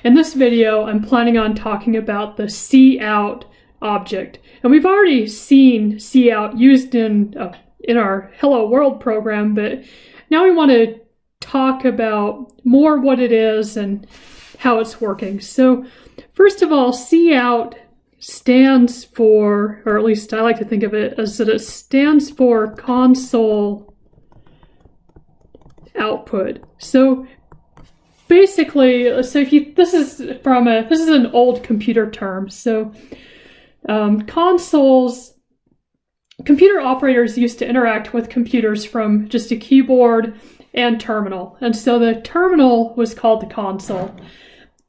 In this video, I'm planning on talking about the cout object. And we've already seen cout used in our Hello World program, but now we want to talk about more what it is and how it's working. So first of all, cout stands for, or at least I like to think of it as that it stands for console output. So basically, this is an old computer term. So computer operators used to interact with computers from just a keyboard and terminal. And so the terminal was called the console.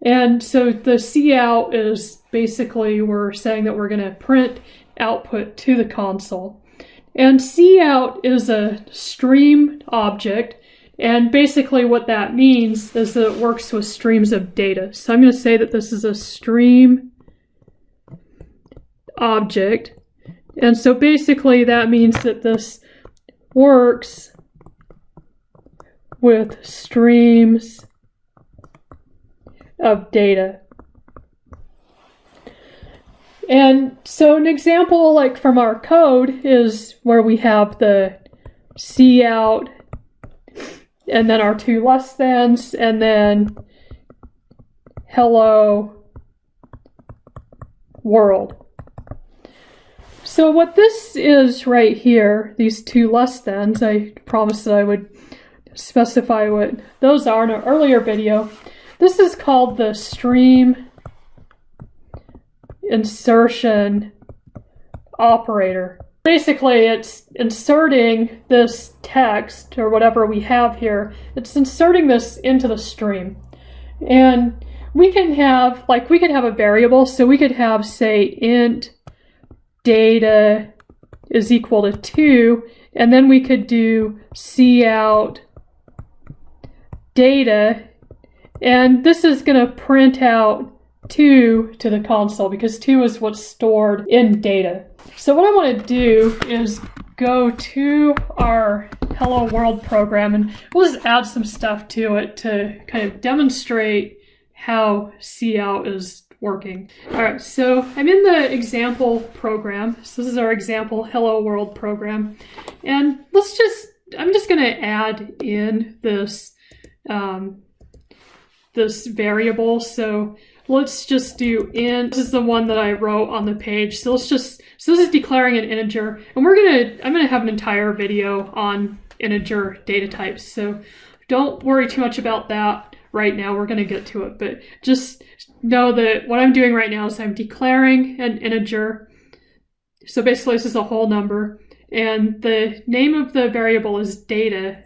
And so the cout is basically, we're saying that we're going to print output to the console. And cout is a stream object. And basically what that means is that it works with streams of data. So I'm going to say that this is a stream object. And so basically that means that this works with streams of data. And so an example like from our code is where we have the cout and then our two less thans and then hello world. So what this is right here, these two less thans, I promised that I would specify what those are in an earlier video. This is called the stream insertion operator. Basically, it's inserting this text or whatever we have here. It's inserting this into the stream. And we can have a variable. So we could have, say, int data is equal to 2. And then we could do cout data. And this is going to print out 2 to the console because 2 is what's stored in data. So what I want to do is go to our Hello World program and we'll just add some stuff to it to kind of demonstrate how cout is working. All right, so I'm in the example program. So this is our example Hello World program. And I'm just going to add in this this variable. So let's just do int. This is the one that I wrote on the page. So this is declaring an integer, and I'm gonna have an entire video on integer data types. So don't worry too much about that right now. We're gonna get to it, but just know that what I'm doing right now is I'm declaring an integer. So basically this is a whole number, and the name of the variable is data,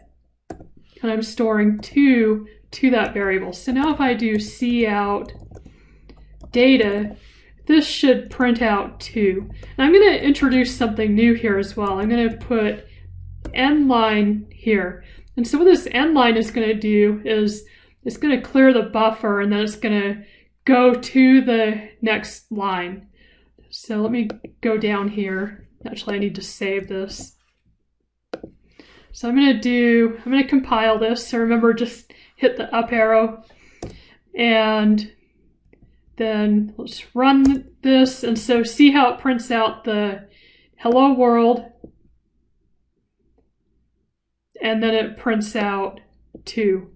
and I'm storing 2 to that variable. So now if I do cout data, this should print out 2. And I'm going to introduce something new here as well. I'm going to put end line here. And so what this end line is going to do is it's going to clear the buffer and then it's going to go to the next line. So let me go down here. Actually, I need to save this. So I'm going to compile this. So remember, just hit the up arrow and then let's run this. And so see how it prints out the hello world, and then it prints out 2.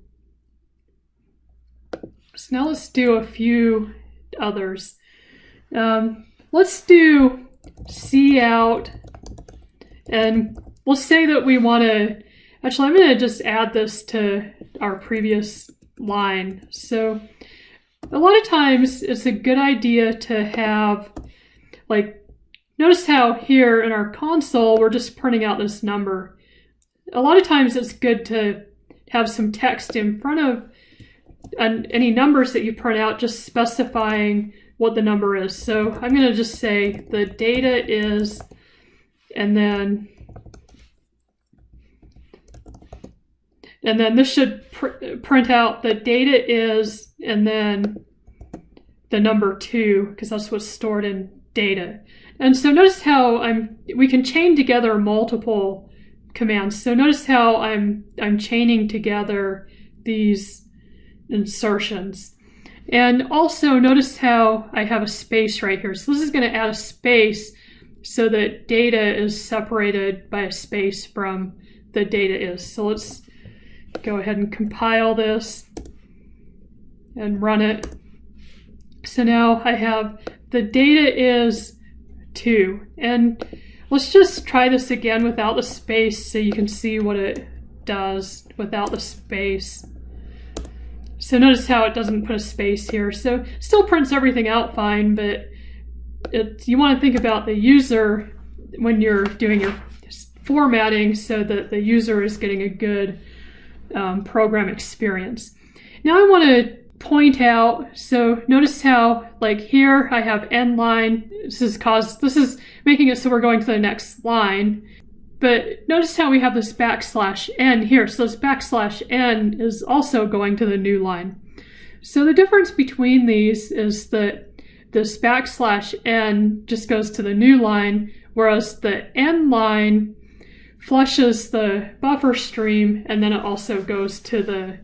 So now let's do a few others. Let's do cout, and let's say that we want to, actually I'm going to just add this to our previous line. So a lot of times it's a good idea to have, notice how here in our console we're just printing out this number. A lot of times it's good to have some text in front of any numbers that you print out, just specifying what the number is. So I'm going to just say the data is, and then this should print out the data is, and then the number 2, because that's what's stored in data. And so notice how we can chain together multiple commands. So notice how I'm chaining together these insertions. And also notice how I have a space right here. So this is going to add a space so that data is separated by a space from the data is. So let's go ahead and compile this and run it. So now I have the data is 2. And let's just try this again without the space so you can see what it does without the space. So notice how it doesn't put a space here. So still prints everything out fine, but you want to think about the user when you're doing your formatting so that the user is getting a good program experience. Now I want to point out, so notice how like here I have end line. This is making it so we're going to the next line. But notice how we have this \n here. So this \n is also going to the new line. So the difference between these is that this \n just goes to the new line, whereas the end line flushes the buffer stream and then it also goes to the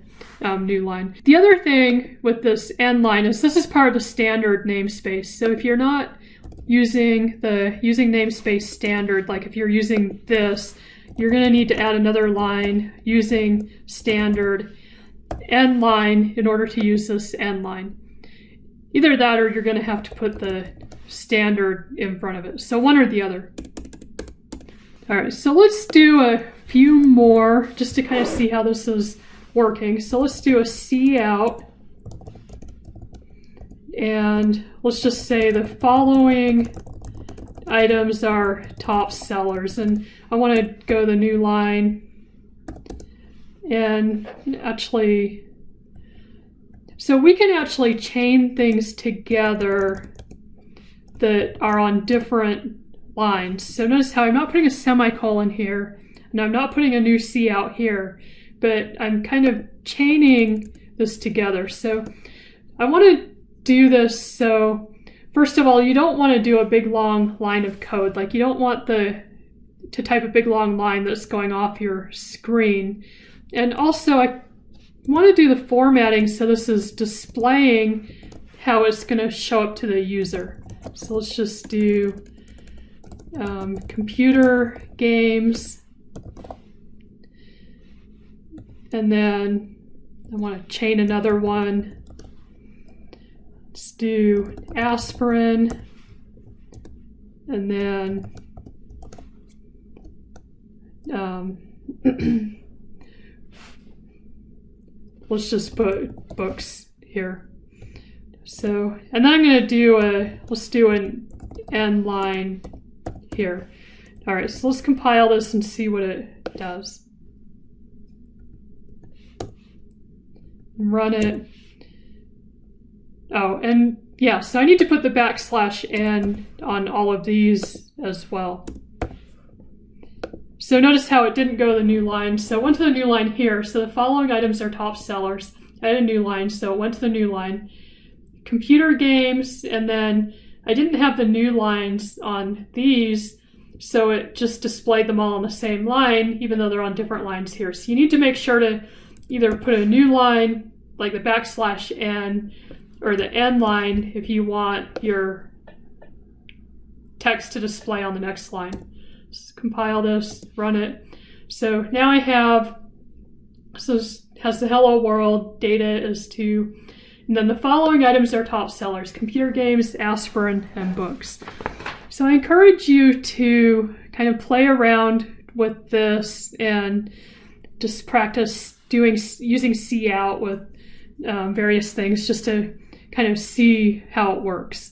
new line. The other thing with this end line is this is part of the standard namespace. So if you're not using namespace standard, like if you're using this, you're going to need to add another line using standard end line in order to use this end line. Either that or you're going to have to put the standard in front of it. So one or the other. All right, so let's do a few more just to kind of see how this is working. So let's do a cout. And let's just say the following items are top sellers. And I want to go the new line. And actually, so we can actually chain things together that are on different lines. So notice how I'm not putting a semicolon here, and I'm not putting a new cout here, but I'm kind of chaining this together. So I want to do this. So first of all, you don't want to do a big long line of code. Like you don't want to type a big long line that's going off your screen. And also I want to do the formatting so this is displaying how it's going to show up to the user. So let's just do computer games. And then I want to chain another one. Let's do aspirin. And then let's just put books here. So, and then I'm going to do let's do an end line here. All right, so let's compile this and see what it does. Run it. Oh, and yeah, so I need to put the \n on all of these as well. So notice how it didn't go to the new line. So it went to the new line here. So the following items are top sellers. I had a new line, so it went to the new line. Computer games, and then I didn't have the new lines on these, so it just displayed them all on the same line, even though they're on different lines here. So you need to make sure to either put a new line, like the \n, or the end line if you want your text to display on the next line. Just compile this, run it. So now I have, so this has the hello world, data is 2, and then the following items are top sellers: computer games, aspirin, and books. So I encourage you to kind of play around with this and just practice using cout with various things just to kind of see how it works.